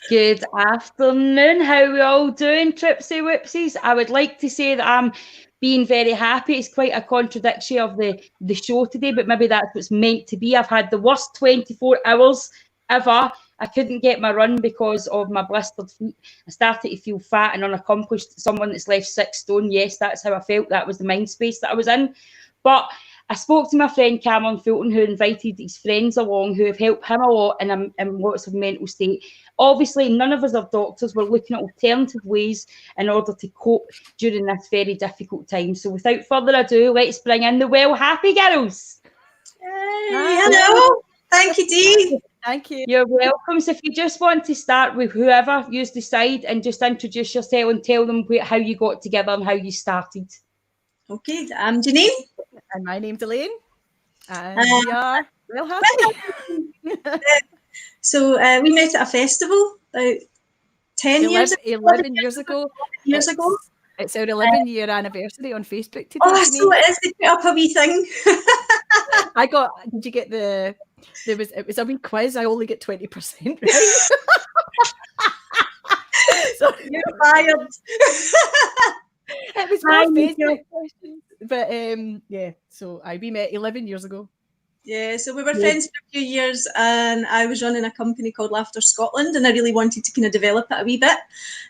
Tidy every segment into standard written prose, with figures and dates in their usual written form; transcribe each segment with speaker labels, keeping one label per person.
Speaker 1: Good afternoon. How are we all doing, Tripsy Whipsies? I would like to say that I'm being very happy. It's quite a contradiction of the show today, but maybe that's what's meant to be. I've had the worst 24 hours ever. I couldn't get my run because of my blistered feet. I started to feel fat and unaccomplished. Someone that's left 6 stone. Yes, that's how I felt. That was the mind space that I was in. But I spoke to my friend Cameron Fulton, who invited his friends along, who have helped him a lot in lots of mental state. Obviously, none of us are doctors. We're looking at alternative ways in order to cope during this very difficult time. So without further ado, let's bring in the Well Happy Girls.
Speaker 2: Hey, hello. Thank you, Dee.
Speaker 3: Thank you.
Speaker 1: You're welcome. So if you just want to start with whoever you decide and just introduce yourself and tell them how you got together and how you started.
Speaker 2: Okay, I'm Janine.
Speaker 3: And my name's Elaine. And we are Well Happy.
Speaker 2: So we met at a festival about 11
Speaker 3: years ago. It's our
Speaker 2: 11-year
Speaker 3: anniversary on Facebook today.
Speaker 2: Oh, so it is. They put up a wee thing.
Speaker 3: Did you get it was a wee quiz. I only get 20%, right?
Speaker 2: So you're fired.
Speaker 3: It was my Facebook questions. But yeah, so we met 11 years ago.
Speaker 2: Yeah, so we were friends for a few years, and I was running a company called Laughter Scotland, and I really wanted to kind of develop it a wee bit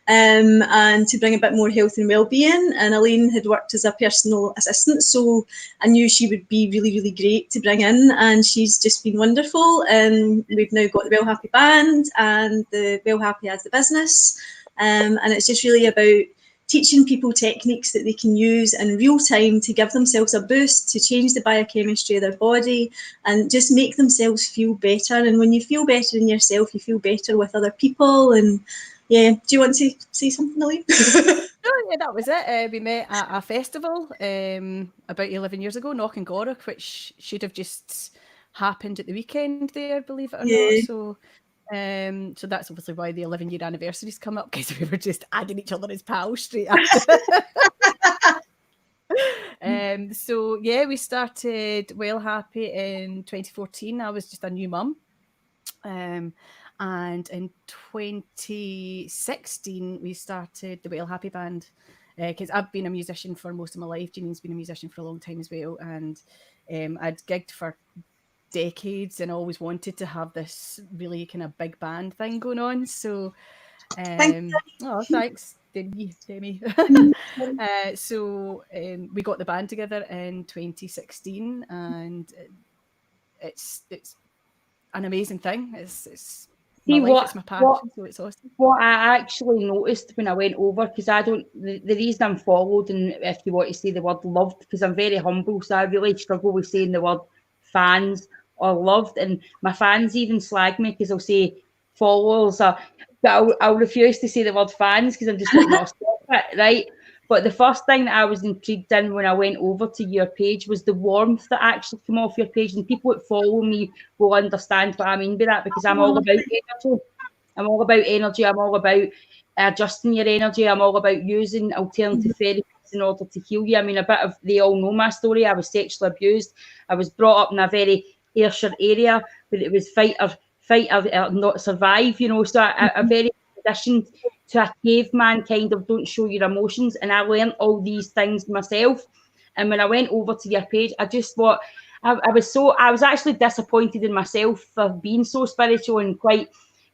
Speaker 2: and to bring a bit more health and well-being. And Elaine had worked as a personal assistant, so I knew she would be really, really great to bring in, and she's just been wonderful. And we've now got the Well Happy Band and the Well Happy as the business, and it's just really about teaching people techniques that they can use in real time to give themselves a boost, to change the biochemistry of their body and just make themselves feel better. And when you feel better in yourself, you feel better with other people. And yeah, do you want to say something, Elaine?
Speaker 3: Oh, yeah, that was it. We met at a festival about 11 years ago, Knock and Gorrock, which should have just happened at the weekend there, believe it or not. So that's obviously why the 11-year anniversary's come up, because we were just adding each other as pals straight after. So yeah, we started Well Happy in 2014. I was just a new mum. And in 2016 we started the Well Happy Band, because I've been a musician for most of my life. Janine's been a musician for a long time as well, and I'd gigged for decades and always wanted to have this really kind of big band thing going on. So thanks Demi. So we got the band together in 2016, and it's an amazing thing. It's my life, it's my passion, so it's awesome.
Speaker 1: What I actually noticed when I went over, because the reason I'm followed, and if you want to say the word loved, because I'm very humble, so I really struggle with saying the word fans or loved, and my fans even slag me because I'll say followers, but I'll refuse to say the word fans because I'm just like, no, stop it, right? But the first thing that I was intrigued in when I went over to your page was the warmth that actually came off your page, and people that follow me will understand what I mean by that, because I'm all about energy. I'm all about energy. I'm all about adjusting your energy. I'm all about using alternative therapies in order to heal you. I mean, they all know my story. I was sexually abused. I was brought up in a very Ayrshire area where it was fight or not survive, you know, so I very conditioned to a caveman kind of don't show your emotions, and I learned all these things myself. And when I went over to your page, I just thought I was actually disappointed in myself for being so spiritual and quite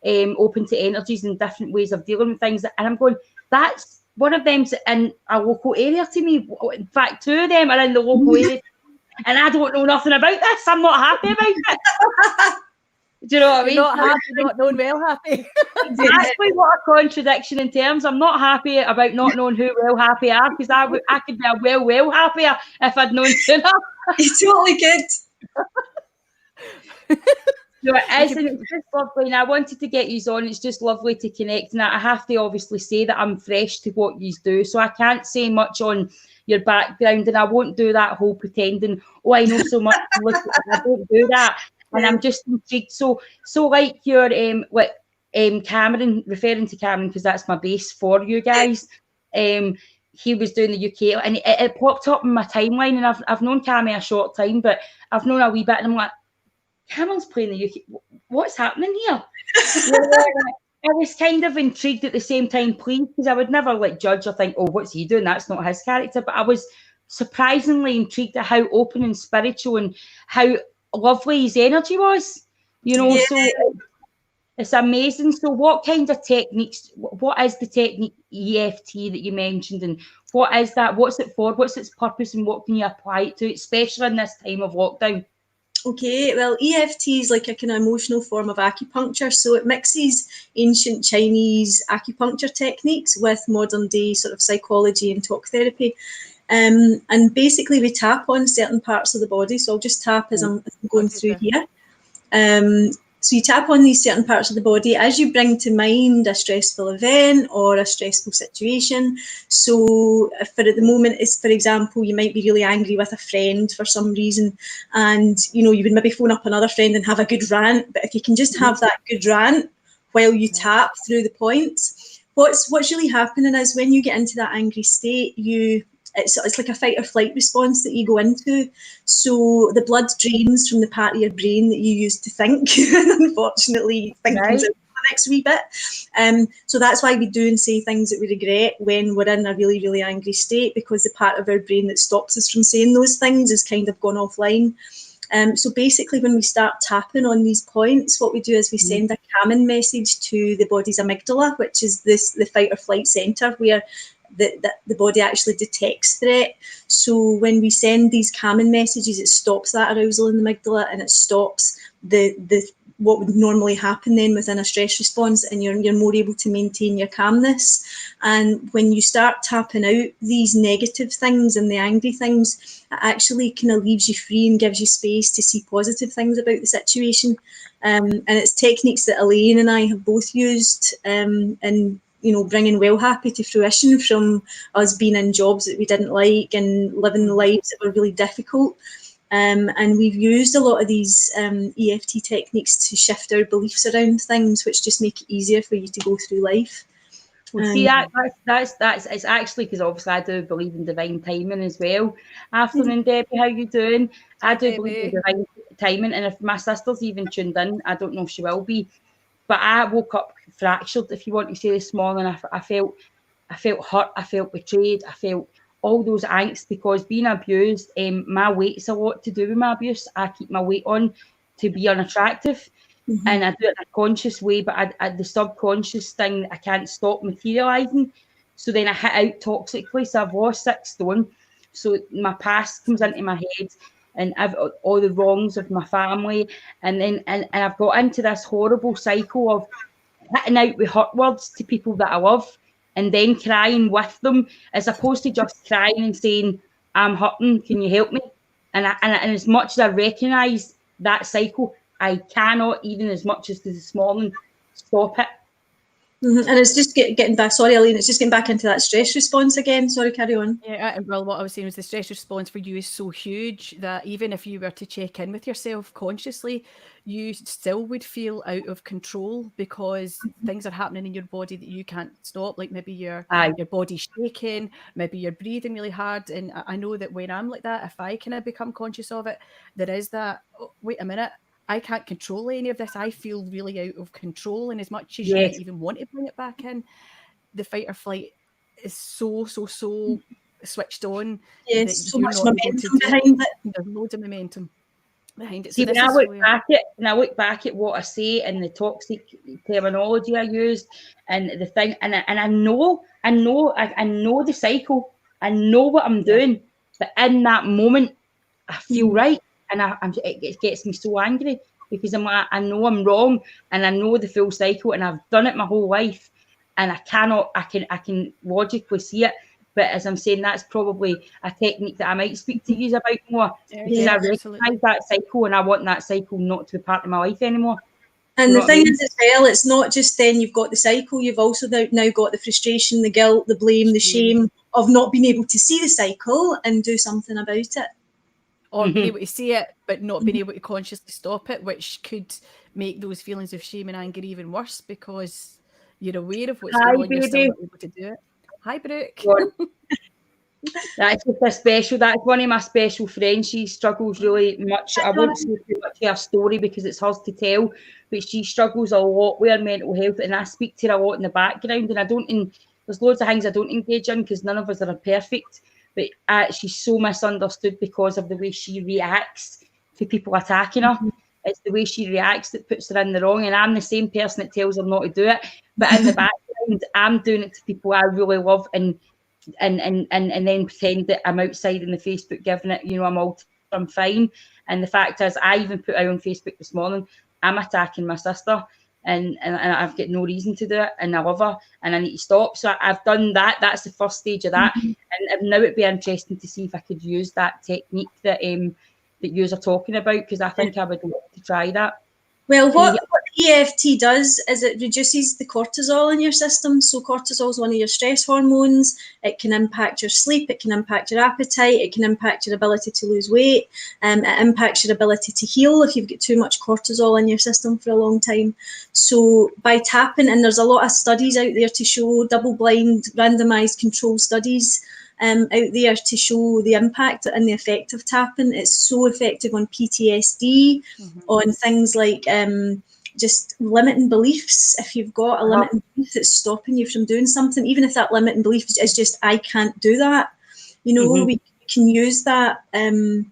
Speaker 1: open to energies and different ways of dealing with things. And I'm going, that's one of them's in a local area to me. In fact, 2 of them are in the local area, and I don't know nothing about this. I'm not happy about it. Do you know what I mean?
Speaker 3: Not happy, not knowing Well Happy.
Speaker 1: Exactly, what a contradiction in terms. I'm not happy about not knowing who Well Happy are, because I could be a well happier if I'd known sooner.
Speaker 2: You totally could.
Speaker 1: So it is, and it's just lovely, and I wanted to get you on. It's just lovely to connect, and I have to obviously say that I'm fresh to what you do, so I can't say much on your background, and I won't do that whole pretending, oh, I know so much. Look, I don't do that, and I'm just intrigued. So like your Cameron, referring to Cameron because that's my base for you guys. He was doing the UK, and it popped up in my timeline, and I've known Cammy a short time, but I've known a wee bit, and I'm like, Cameron's playing the UK. What's happening here? was kind of intrigued at the same time, please, because I would never like judge or think, oh, what's he doing? That's not his character. But I was surprisingly intrigued at how open and spiritual and how lovely his energy was. You know,
Speaker 2: Yeah.
Speaker 1: so it's amazing. So what kind of techniques, what is the technique EFT that you mentioned, and what is that? What's it for? What's its purpose, and what can you apply it to, especially in this time of lockdown?
Speaker 2: Okay, well, EFT is like a kind of emotional form of acupuncture. So it mixes ancient Chinese acupuncture techniques with modern day sort of psychology and talk therapy. And basically we tap on certain parts of the body. So I'll just tap as I'm going through here. So you tap on these certain parts of the body as you bring to mind a stressful event or a stressful situation. So for at the moment, is for example, you might be really angry with a friend for some reason, and you would maybe phone up another friend and have a good rant. But if you can just have that good rant while you tap through the points, what's really happening is when you get into that angry state, it's like a fight or flight response that you go into. So the blood drains from the part of your brain that you use to think. And unfortunately, thinking's out for the next wee bit. So that's why we do and say things that we regret when we're in a really, really angry state, because the part of our brain that stops us from saying those things is kind of gone offline. So basically, when we start tapping on these points, what we do is we send a calming message to the body's amygdala, which is the fight or flight centre, where the body actually detects threat. So when we send these calming messages, it stops that arousal in the amygdala, and it stops the what would normally happen then within a stress response, and you're more able to maintain your calmness. And when you start tapping out these negative things and the angry things, it actually kind of leaves you free and gives you space to see positive things about the situation. And it's techniques that Elaine and I have both used, and bringing Well Happy to fruition, from us being in jobs that we didn't like and living lives that were really difficult. And we've used a lot of these EFT techniques to shift our beliefs around things, which just make it easier for you to go through life.
Speaker 1: Well, see, that's it's actually, because obviously I do believe in divine timing as well. Afternoon, Debbie, how you doing? I do believe in divine timing, and if my sister's even tuned in, I don't know if she will be, but I woke up fractured, if you want to say, this morning. I felt hurt, I felt betrayed, I felt all those angst, because being abused, my weight's a lot to do with my abuse. I keep my weight on to be unattractive. And I do it in a conscious way, but the subconscious thing, I can't stop materialising. So then I hit out toxically. So I've lost 6 stone. So my past comes into my head, and I've all the wrongs of my family. And then and I've got into this horrible cycle of hitting out with hurt words to people that I love, and then crying with them, as opposed to just crying and saying, I'm hurting, can you help me? And as much as I recognise that cycle, I cannot, even as much as this morning, stop it.
Speaker 2: And it's just getting back, sorry, Elaine, it's just getting back into that stress response again. Sorry, carry on.
Speaker 3: Yeah, well, what I was saying was the stress response for you is so huge that even if you were to check in with yourself consciously, you still would feel out of control, because things are happening in your body that you can't stop. Like maybe your body's shaking, maybe you're breathing really hard. And I know that when I'm like that, if I kind of become conscious of it, there is that, oh, wait a minute, I can't control any of this. I feel really out of control. And as much as you might even want to bring it back in, the fight or flight is so switched on.
Speaker 2: Yes, so much momentum behind it.
Speaker 3: There's loads of momentum behind it.
Speaker 1: See, when I look back at what I say and the toxic terminology I used and the thing, and I know the cycle. I know what I'm doing, but in that moment, I feel right. And it gets me so angry, because I'm like, I know I'm wrong, and I know the full cycle, and I've done it my whole life, and I can logically see it. But as I'm saying, that's probably a technique that I might speak to you about more, because I recognise that cycle, and I want that cycle not to be part of my life anymore.
Speaker 2: And the thing is as well, it's not just then you've got the cycle, you've also now got the frustration, the guilt, the blame, the shame of not being able to see the cycle and do something about it.
Speaker 3: Or being able to see it, but not being able to consciously stop it, which could make those feelings of shame and anger even worse, because you're aware of what's going on, you're still not able to do it. Hi, Brooke.
Speaker 1: That's just a special, that's one of my special friends. She struggles really much. I won't say too much of her story because it's hers to tell, but she struggles a lot with her mental health, and I speak to her a lot in the background, and there's loads of things I don't engage in because none of us are perfect, but she's so misunderstood because of the way she reacts to people attacking her. It's the way she reacts that puts her in the wrong, and I'm the same person that tells her not to do it, but in the background, I'm doing it to people I really love, and then pretend that I'm outside in the Facebook giving it, I'm fine. And the fact is, I even put out on Facebook this morning, I'm attacking my sister, and I've got no reason to do it, and I love her, and I need to stop. So I've done that. That's the first stage of that. And now it'd be interesting to see if I could use that technique that you are talking about, because I think I would love to try that.
Speaker 2: Well, what EFT does is it reduces the cortisol in your system. So cortisol is one of your stress hormones. It can impact your sleep. It can impact your appetite. It can impact your ability to lose weight. It impacts your ability to heal if you've got too much cortisol in your system for a long time. So by tapping, and there's a lot of studies out there to show, double-blind, randomized control studies out there to show the impact and the effect of tapping. It's so effective on PTSD, on things like just limiting beliefs. If you've got a limiting belief that's stopping you from doing something, even if that limiting belief is just, I can't do that, we can use that that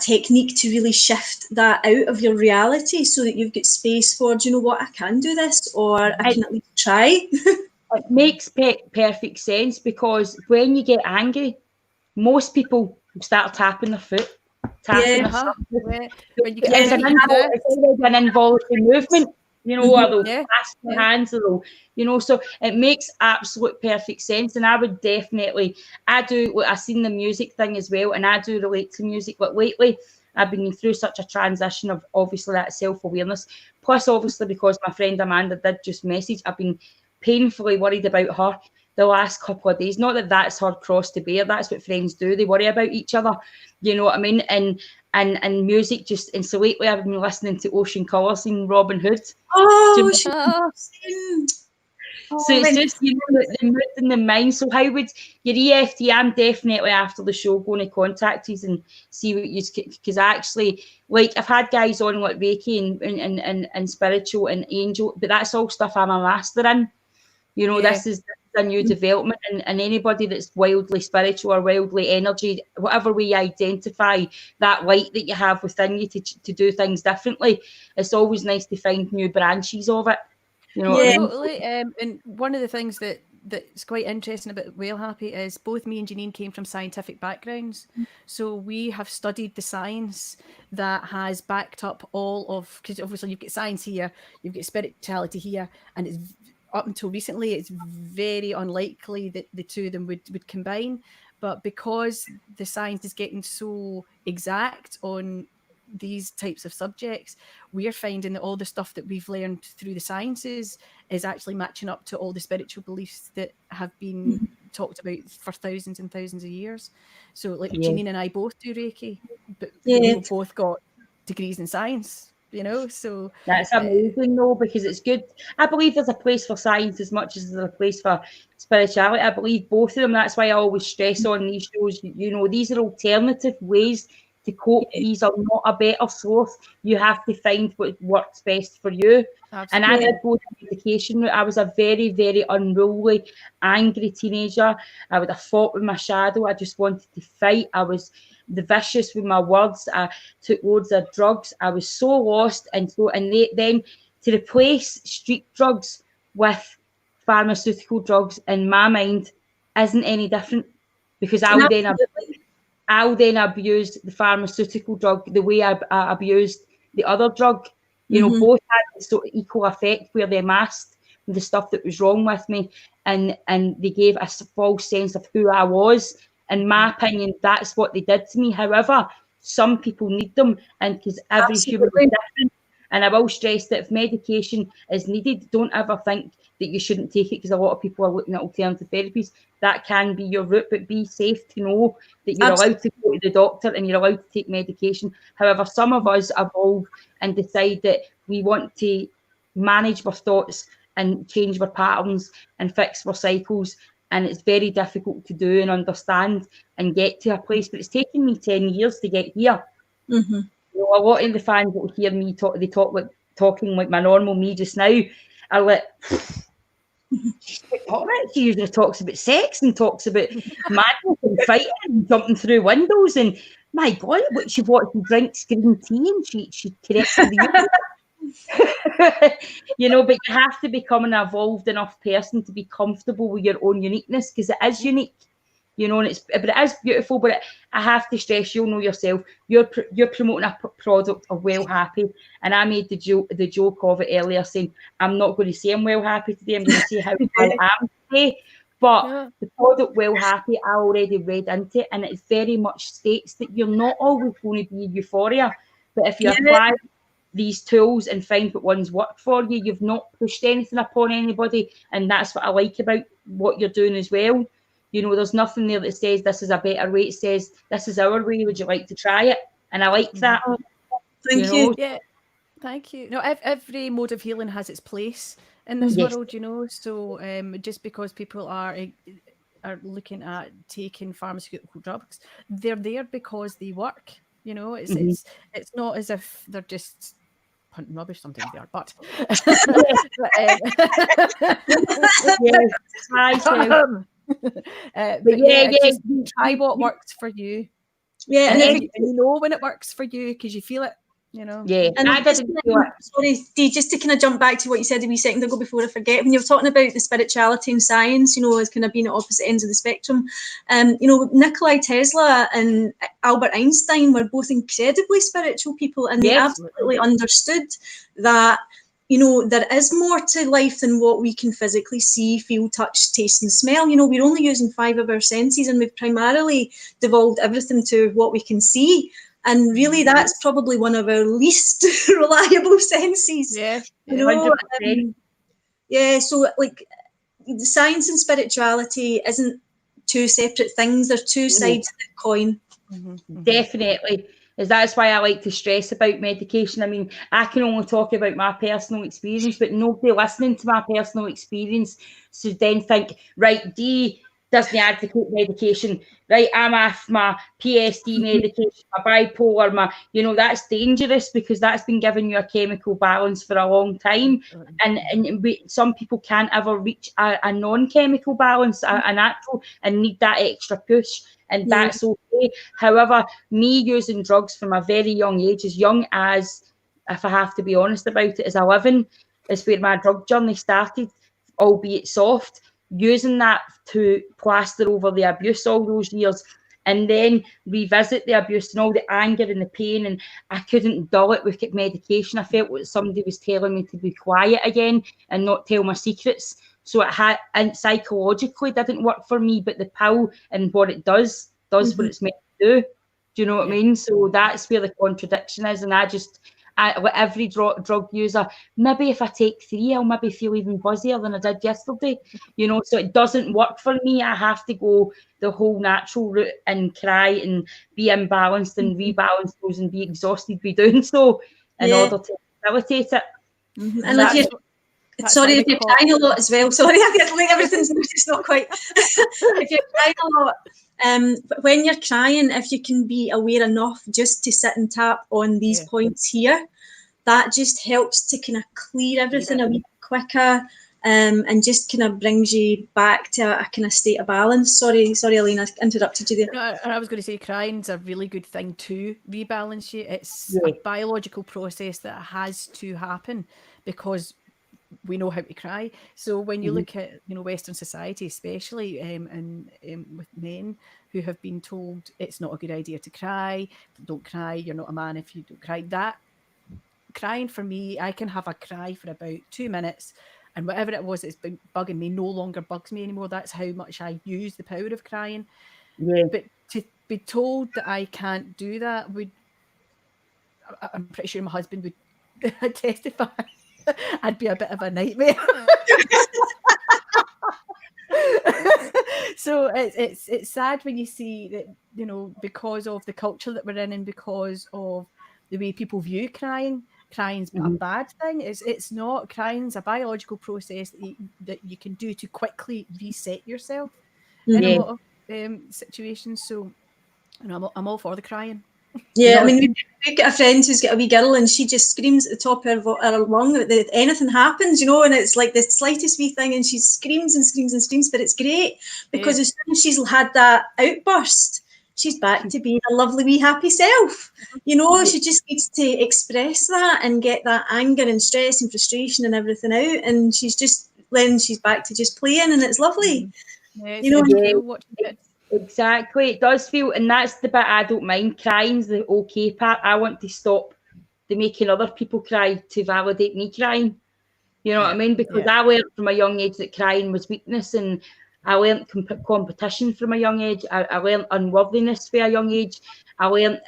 Speaker 2: technique to really shift that out of your reality so that you've got space for, do you know what, I can do this, or I can at least try.
Speaker 1: It makes perfect sense, because when you get angry, most people start tapping their foot, tapping their stuff.
Speaker 3: When you get
Speaker 1: It's an involuntary movement, or they'll clasp their hands, or so it makes absolute perfect sense. And I would definitely, I've seen the music thing as well, and I do relate to music, but lately I've been through such a transition of obviously that self-awareness, plus obviously because my friend Amanda did just message, I've been painfully worried about her the last couple of days. Not that that's her cross to bear, that's what friends do, they worry about each other, you know what I mean? And music just, and so lately I've been listening to Ocean Colours and Robin Hood. So it's just, the mood and the mind. So how would your EFT, I'm definitely after the show going to contact you and see what you, because actually, like, I've had guys on like Reiki and spiritual and angel, but that's all stuff I'm a master in. This is a new development, and anybody that's wildly spiritual or wildly energy, whatever way you identify that light that you have within you to do things differently, it's always nice to find new branches of it.
Speaker 3: Totally. And one of the things that's quite interesting about Well Happy is both me and Janine came from scientific backgrounds. So we have studied the science that has backed up all of, because obviously you've got science here, you've got spirituality here, and it's up until recently, it's very unlikely that the two of them would combine. But because the science is getting so exact on these types of subjects, we're finding that all the stuff that we've learned through the sciences is actually matching up to all the spiritual beliefs that have been talked about for thousands and thousands of years. So like Janine and I both do Reiki, but we've both got degrees in science. So
Speaker 1: that's amazing though, because it's good. I believe there's a place for science as much as there's a place for spirituality. I believe both of them. That's why I always stress on these shows, these are alternative ways to cope. These are not a better source. You have to find what works best for you. Absolutely. And I did go to medication route. I was a very, very unruly, angry teenager. I would have fought with my shadow. I just wanted to fight. I was vicious with my words. I took loads of drugs. I was so lost, and then to replace street drugs with pharmaceutical drugs in my mind isn't any different, because I'll then abuse the pharmaceutical drug the way I abused the other drug. Both had equal effect, where they masked the stuff that was wrong with me, and they gave a false sense of who I was. In my opinion, that's what they did to me. However, some people need them, and because every human is different. And I will stress that if medication is needed, don't ever think that you shouldn't take it, because a lot of people are looking at alternative therapies. That can be your route, but be safe to know that you're allowed to go to the doctor and you're allowed to take medication. However, some of us evolve and decide that we want to manage our thoughts and change our patterns and fix our cycles and it's very difficult to do and understand and get to a place. But it's taken me 10 years to get here.
Speaker 2: Mm-hmm.
Speaker 1: You know, a lot of the fans that will hear me talking like my normal me just now are like, she usually talks about sex and talks about madness and fighting and jumping through windows, and my God, what she drinks green tea and she corrects the you know, but you have to become an evolved enough person to be comfortable with your own uniqueness, because it is unique, you know, and but it is beautiful. But I have to stress, you'll know yourself, you're promoting a product of Well Happy, and I made the joke of it earlier, saying I'm not going to say I'm well happy today, I'm going to say how I am today. But the product Well Happy, I already read into it, and it very much states that you're not always going to be euphoria, but if you apply these tools and find what ones work for you, you've not pushed anything upon anybody, and that's what I like about what you're doing as well. You know, there's nothing there that says this is a better way. It says this is our way. Would you like to try it? And I like that.
Speaker 2: Thank you.
Speaker 3: Yeah, thank you. No, every mode of healing has its place in this world, you know. So just because people are looking at taking pharmaceutical drugs, they're there because they work. You know, it's not as if they're just punting rubbish. Sometimes they are, but just try what works for you.
Speaker 2: Yeah,
Speaker 3: and you know when it works for you because you feel it. You know.
Speaker 1: Yeah,
Speaker 2: and sorry, Dee, just to kind of jump back to what you said a wee second ago before I forget, when you were talking about the spirituality and science, you know, as kind of being at opposite ends of the spectrum. You know, Nikola Tesla and Albert Einstein were both incredibly spiritual people, and they absolutely understood that, you know, there is more to life than what we can physically see, feel, touch, taste, and smell. You know, we're only using 5 of our senses, and we've primarily devolved everything to what we can see. And really, that's probably one of our least reliable senses.
Speaker 3: Yeah,
Speaker 2: you know. So like, the science and spirituality isn't two separate things; they're two sides of the coin.
Speaker 1: Definitely. That's why I like to stress about medication. I mean, I can only talk about my personal experience, but nobody listening to my personal experience should then think, right, Dee doesn't advocate medication, right? I'm off my PSD medication, my bipolar, you know, that's dangerous, because that's been giving you a chemical balance for a long time. And some people can't ever reach a non-chemical balance, a natural, and need that extra push. And that's okay. However, me using drugs from a very young age, as young as, if I have to be honest about it, as 11, is where my drug journey started, albeit soft, using that to plaster over the abuse all those years, and then revisit the abuse and all the anger and the pain, and I couldn't dull it with medication. I felt like somebody was telling me to be quiet again and not tell my secrets. So it had, and psychologically didn't work for me, but the pill and what it does what it's meant to do. Do you know what I mean? So that's where the contradiction is. And like every drug user, maybe if I take 3, I'll maybe feel even buzzier than I did yesterday. You know, so it doesn't work for me. I have to go the whole natural route and cry and be imbalanced and rebalance those and be exhausted by doing so in order to facilitate it.
Speaker 2: And sorry if you're crying a lot as well. Sorry, I think everything's just not quite. If you're crying a lot, when you're crying, if you can be aware enough just to sit and tap on these points here, that just helps to kind of clear everything a wee bit quicker, and just kind of brings you back to a kind of state of balance. Sorry, Elaine, I interrupted you there.
Speaker 3: No, I was going to say crying's a really good thing to rebalance you. It's a biological process that has to happen because we know how to cry. So when you look at, you know, Western society, especially, and with men who have been told it's not a good idea to cry, don't cry, you're not a man if you don't cry. That crying for me, I can have a cry for about 2 minutes, and whatever it was that's been bugging me no longer bugs me anymore. That's how much I use the power of crying. But to be told that I can't do that I'm pretty sure my husband would testify. I'd be a bit of a nightmare. So it's sad when you see that, you know, because of the culture that we're in and because of the way people view crying, crying's a bad thing. It's not. Crying's a biological process that you can do to quickly reset yourself in a lot of situations. So, I'm all for the crying.
Speaker 2: Yeah, I mean, we've got a friend who's got a wee girl, and she just screams at the top of her lung that anything happens, and it's like the slightest wee thing, and she screams and screams and screams. But it's great because as soon as she's had that outburst, she's back to being a lovely wee happy self. She just needs to express that and get that anger and stress and frustration and everything out, and she's back to just playing, and it's lovely.
Speaker 1: Exactly, it does feel, and that's the bit I don't mind. Crying's the okay part. I want to stop the making other people cry to validate me crying. You know what I mean? Because I learned from a young age that crying was weakness, and I learned competition from a young age. I learned unworthiness from a young age. I learned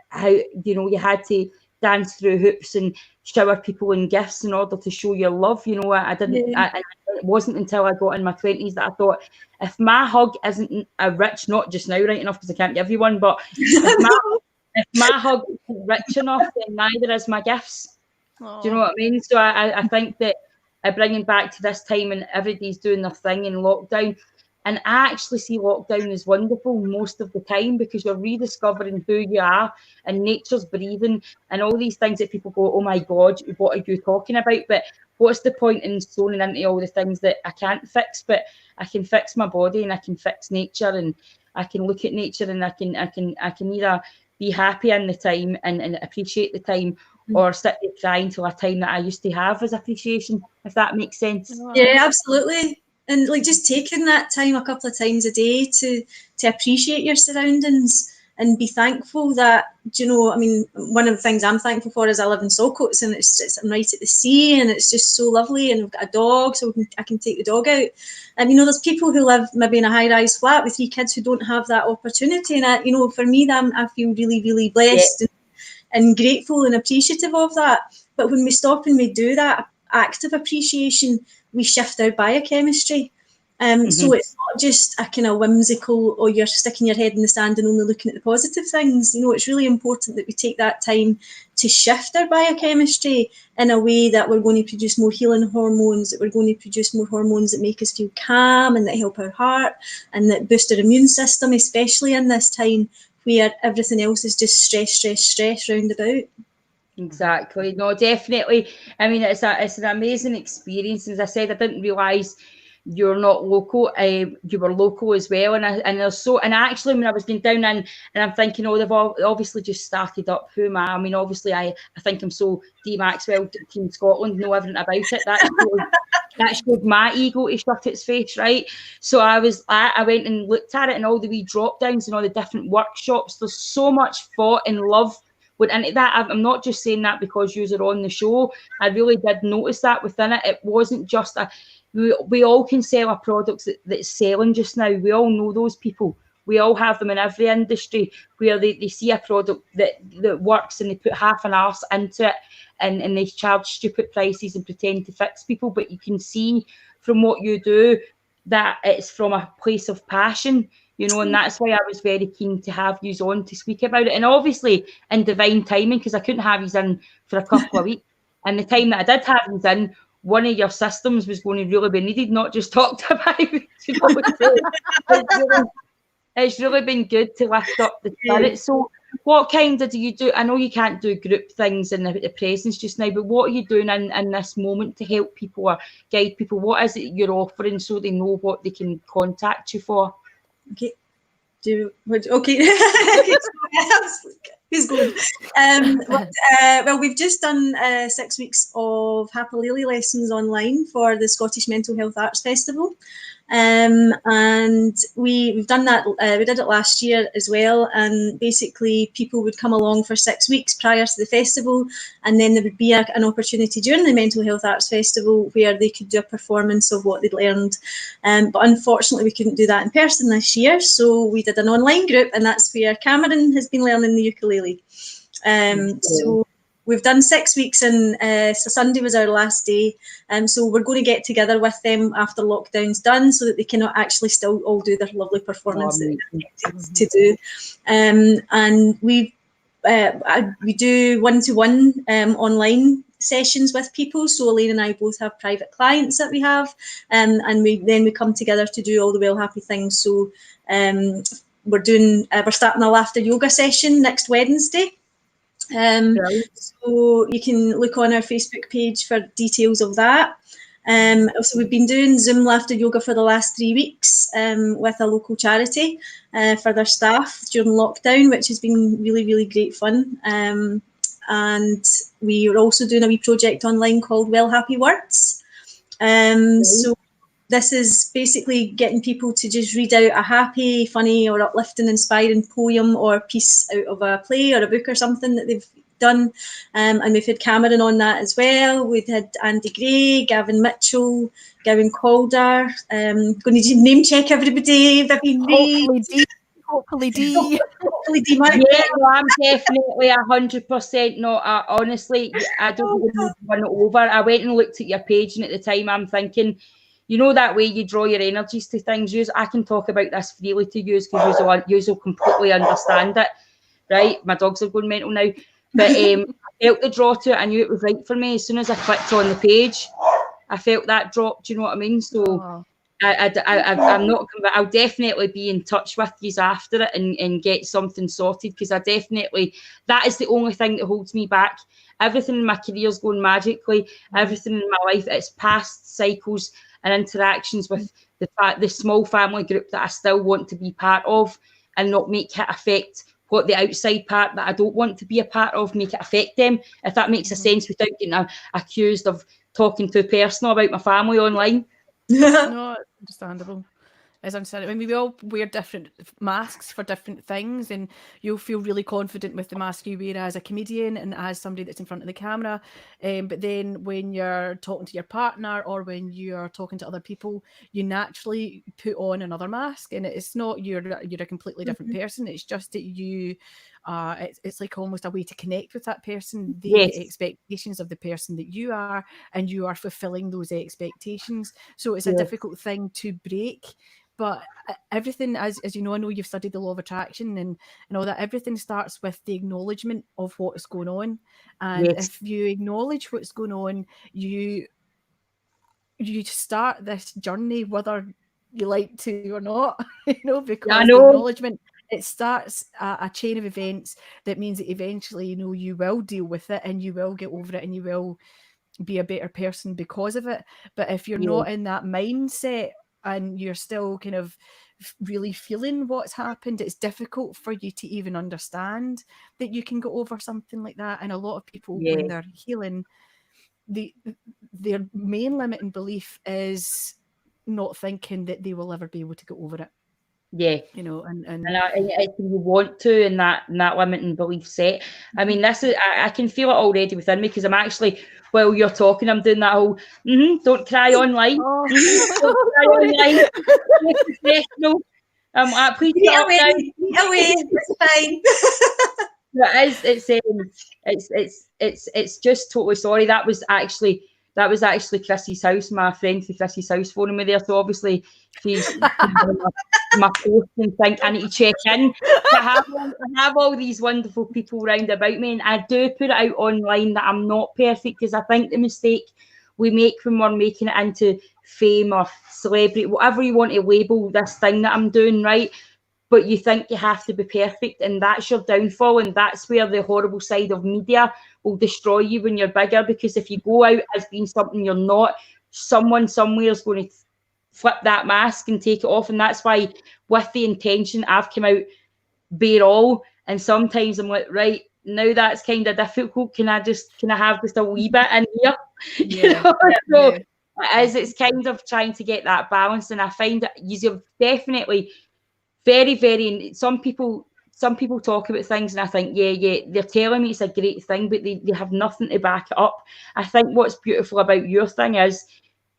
Speaker 1: how you had to dance through hoops and shower people in gifts in order to show your love. I didn't. It wasn't until I got in my 20s that I thought, if my hug isn't a rich, not just now, right enough, because I can't give you one, but if my hug isn't rich enough, then neither is my gifts. Aww. Do you know what I mean? So I think that bringing back to this time and everybody's doing their thing in lockdown, and I actually see lockdown as wonderful most of the time, because you're rediscovering who you are, and nature's breathing and all these things that people go, oh my God, what are you talking about? But what's the point in zoning into all the things that I can't fix? But I can fix my body, and I can fix nature, and I can look at nature, and I can either be happy in the time and appreciate the time, or sit there crying till a time that I used to have as appreciation, if that makes sense.
Speaker 2: Yeah, absolutely. And just taking that time a couple of times a day to appreciate your surroundings and be thankful that, one of the things I'm thankful for is I live in Saltcoats, and I'm right at the sea, and it's just so lovely, and I've got a dog, so I can take the dog out. And, there's people who live maybe in a high-rise flat with 3 kids who don't have that opportunity. And, for me, I feel really, really blessed and grateful and appreciative of that. But when we stop and we do that act of appreciation, we shift our biochemistry. So it's not just a kind of whimsical, or you're sticking your head in the sand and only looking at the positive things. It's really important that we take that time to shift our biochemistry in a way that we're going to produce more healing hormones, that we're going to produce more hormones that make us feel calm and that help our heart and that boost our immune system, especially in this time where everything else is just stress round about.
Speaker 1: Exactly. No, definitely. I mean, it's an amazing experience. As I said, I didn't realise you're not local. You were local as well, and actually, when I was going down and I'm thinking, they've obviously just started up. Who am I? I mean, obviously, I think I'm so Dee Maxwell, Team Scotland, know everything about it. That showed my ego to shut its face, right? So I went and looked at it, and all the wee drop downs and all the different workshops. There's so much thought and love went into that. I'm not just saying that because you are on the show. I really did notice that within it. It wasn't just we all can sell a product that's selling just now. We all know those people. We all have them in every industry where they see a product that works, and they put half an arse into it, and they charge stupid prices and pretend to fix people. But you can see from what you do that it's from a place of passion, and that's why I was very keen to have you on to speak about it. And obviously in divine timing, because I couldn't have you in for a couple of weeks. And the time that I did have you in, one of your systems was going to really be needed, not just talked about. It's really been good to lift up the spirit. So what kind do you do? I know you can't do group things in the presence just now, but what are you doing in this moment to help people or guide people? What is it you're offering so they know what they can contact you for?
Speaker 2: Okay. Who's going? Well, we've just done 6 weeks of Happy lessons online for the Scottish Mental Health Arts Festival. And we've done that, we did it last year as well, and basically people would come along for 6 weeks prior to the festival, and then there would be an opportunity during the Mental Health Arts Festival where they could do a performance of what they'd learned, but unfortunately we couldn't do that in person this year, so we did an online group, and that's where Cameron has been learning the ukulele. So we've done 6 weeks, and so Sunday was our last day. So we're going to get together with them after lockdown's done so that they can actually still all do their lovely performance that they to do. And we've we do one-to-one online sessions with people. So Elaine and I both have private clients that we have, and we come together to do all the well happy things. So we're starting a laughter yoga session next Wednesday. So you can look on our Facebook page for details of that. Also, we've been doing Zoom laughter yoga for the last 3 weeks with a local charity for their staff during lockdown, which has been really, really great fun. And we are also doing a wee project online called Well Happy Words. So this is basically getting people to just read out a happy, funny or uplifting, inspiring poem or piece out of a play or a book or something that they've done. And we've had Cameron on that as well. We've had Andy Gray, Gavin Mitchell, Gowan Calder. Going to name check everybody. Vivian Reid.
Speaker 3: Hopefully Dee.
Speaker 2: Hopefully Dee Maxwell.
Speaker 1: Yeah, no, I'm definitely 100% not. Honestly, I don't even need to run it over. I went and looked at your page, and at the time I'm thinking, you know, that way you draw your energies to things. I can talk about this freely to you because you will completely understand it, right? My dogs are going mental now. But I felt the draw to it. I knew it was right for me. As soon as I clicked on the page, I felt that drop. Do you know what I mean? So I'm not. I'll definitely be in touch with you after it and get something sorted, because that is the only thing that holds me back. Everything in my career is going magically. Everything in my life, it's past cycles and interactions with the small family group that I still want to be part of, and not make it affect what the outside part that I don't want to be a part of, make it affect them, if that makes a sense, without getting accused of talking too personal about my family online.
Speaker 3: No, it's understandable. As I'm saying, I mean, we all wear different masks for different things, and you'll feel really confident with the mask you wear as a comedian and as somebody that's in front of the camera. But then when you're talking to your partner or when you're talking to other people, you naturally put on another mask, and it's not you're a completely different person. It's just that you it's like almost a way to connect with that person. They get expectations of the person that you are, and you are fulfilling those expectations. So it's a difficult thing to break. But everything, as you know, I know you've studied the law of attraction and all that, everything starts with the acknowledgement of what is going on. And if you acknowledge what's going on, you start this journey, whether you like to or not, because the acknowledgement, it starts a chain of events that means that eventually, you will deal with it and you will get over it and you will be a better person because of it. But if you're not in that mindset, and you're still kind of really feeling what's happened, it's difficult for you to even understand that you can go over something like that. And a lot of people, when they're healing, their main limiting belief is not thinking that they will ever be able to get over it.
Speaker 1: Yeah,
Speaker 3: and
Speaker 1: if you want to, in that limiting belief set. I mean, this is I can feel it already within me, because I'm actually, while you're talking, I'm doing that whole don't cry online. Don't cry online. Professional. Please stop now.
Speaker 2: It's fine.
Speaker 1: It's just totally sorry. That was actually Chrissy's house, my friend through Chrissy's house phoning me there. So obviously she's my post and think I need to check in. I have all these wonderful people round about me, and I do put it out online that I'm not perfect, because I think the mistake we make when we're making it into fame or celebrity, whatever you want to label this thing that I'm doing, right? But you think you have to be perfect, and that's your downfall, and that's where the horrible side of media will destroy you when you're bigger. Because if you go out as being something you're not, someone somewhere is going to flip that mask and take it off. And that's why, with the intention, I've come out bare all, and sometimes I'm like, right, now that's kind of difficult. Can I have just a wee bit in here? So it's kind of trying to get that balance, and I find that you're definitely very, very. Some people talk about things, and I think, they're telling me it's a great thing, but they have nothing to back it up. I think what's beautiful about your thing is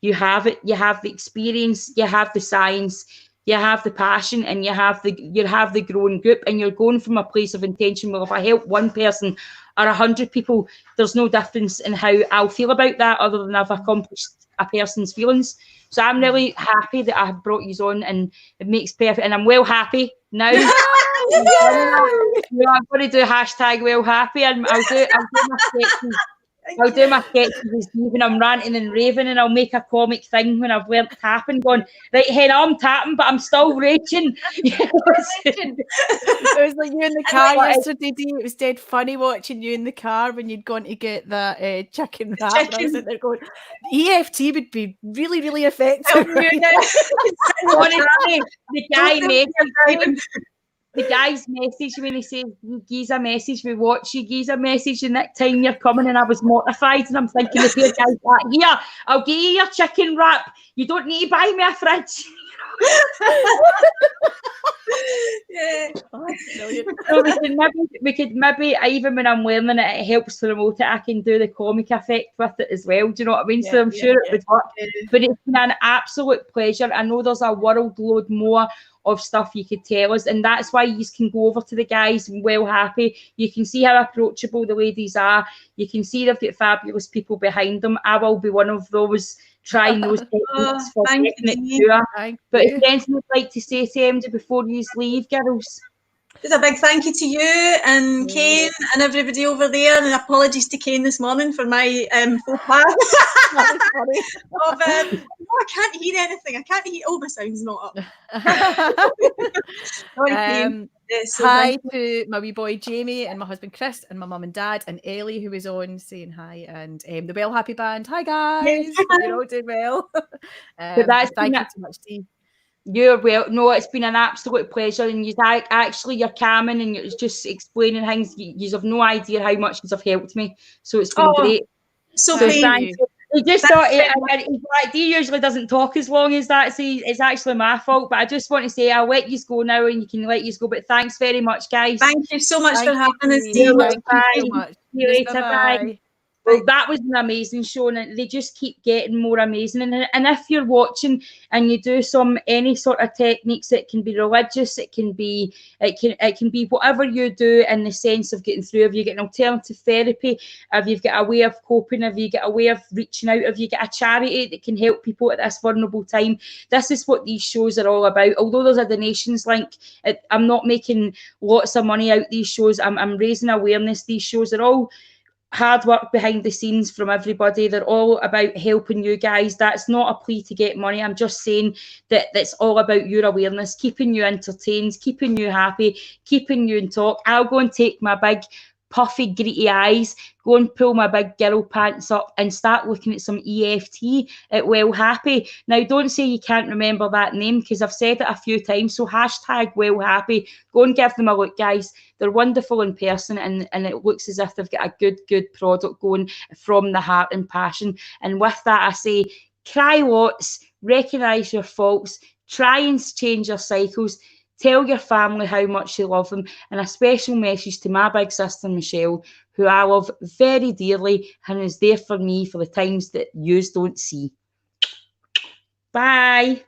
Speaker 1: you have it. You have the experience. You have the science. You have the passion, and you have the growing group, and you're going from a place of intention. Well, if I help one person or 100 people, there's no difference in how I'll feel about that, other than I've accomplished a person's feelings. So I'm really happy that I have brought you on, and it makes perfect. And I'm well happy now. I'm going to do hashtag well happy, and I'll do my sketches. I'll do my sketches this evening. I'm ranting and raving, and I'll make a comic thing when I've learnt tapping, going, right, Henna, I'm tapping, but I'm still raging.
Speaker 3: It was like you in the car yesterday, Dee. It was dead funny watching you in the car when you'd gone to get that chicken wrap. And I was sitting there going, EFT would be really, really effective.
Speaker 1: Honestly, the guy's message when he says, "Gives a message, we watch you, gives a message, and that time you're coming," and I was mortified, and I'm thinking, if your guy's like, "Here, I'll give you your chicken wrap. You don't need to buy me a fridge."
Speaker 2: Yeah.
Speaker 1: So we could maybe even when I'm learning it helps to promote it. I can do the comic effect with it as well. Do you know what I mean? So I'm sure it would work. But it's been an absolute pleasure. I know there's a world load more of stuff you could tell us, and that's why you can go over to the guys and well happy. You can see how approachable the ladies are. You can see they've got fabulous people behind them. I will be one of those trying those techniques for getting it to her. But if anything you'd like to say to MJ before you leave, girls?
Speaker 2: Just a big thank you to you and Kane and everybody over there, and apologies to Kane this morning for my faux pas. I can't hear anything. I can't hear. Oh, my sound's not up. Sorry, Kane.
Speaker 3: Hi to my wee boy Jamie and my husband Chris and my mum and dad and Ellie, who was on, saying hi, and the Well Happy Band. Hi guys, you're all doing well. Thank you so much, Dee.
Speaker 1: You're well. No, it's been an absolute pleasure, and you're calming and you're just explaining things. You have no idea how much you have helped me. So it's been great.
Speaker 2: So thank you.
Speaker 1: He just thought Dee usually doesn't talk as long as that, so it's actually my fault. But I just want to say I'll let you go now, and you can let you go. But thanks very much, guys.
Speaker 2: Thank you so much for having us, Dee.
Speaker 3: Thank you so much.
Speaker 1: See you later. Bye. Well, that was an amazing show, and they just keep getting more amazing. And if you're watching and you do any sort of techniques, it can be religious, it can be whatever you do in the sense of getting through. If you get an alternative therapy, if you've got a way of coping, if you get a way of reaching out, if you get a charity that can help people at this vulnerable time, this is what these shows are all about. Although there's a donations link, I'm not making lots of money out these shows. I'm raising awareness. These shows are all hard work behind the scenes from everybody. They're all about helping you guys. That's not a plea to get money. I'm just saying that that's all about your awareness, keeping you entertained, keeping you happy, keeping you in talk. I'll go and take my big puffy gritty eyes, go and pull my big girl pants up and start looking at some EFT at Well Happy. Now, don't say you can't remember that name, because I've said it a few times. So hashtag Well Happy. Go and give them a look, guys. They're wonderful in person, and it looks as if they've got a good product going from the heart and passion. And with that, I say, cry lots, recognise your faults, try and change your cycles. Tell your family how much you love them, and a special message to my big sister Michelle, who I love very dearly and is there for me for the times that yous don't see. Bye.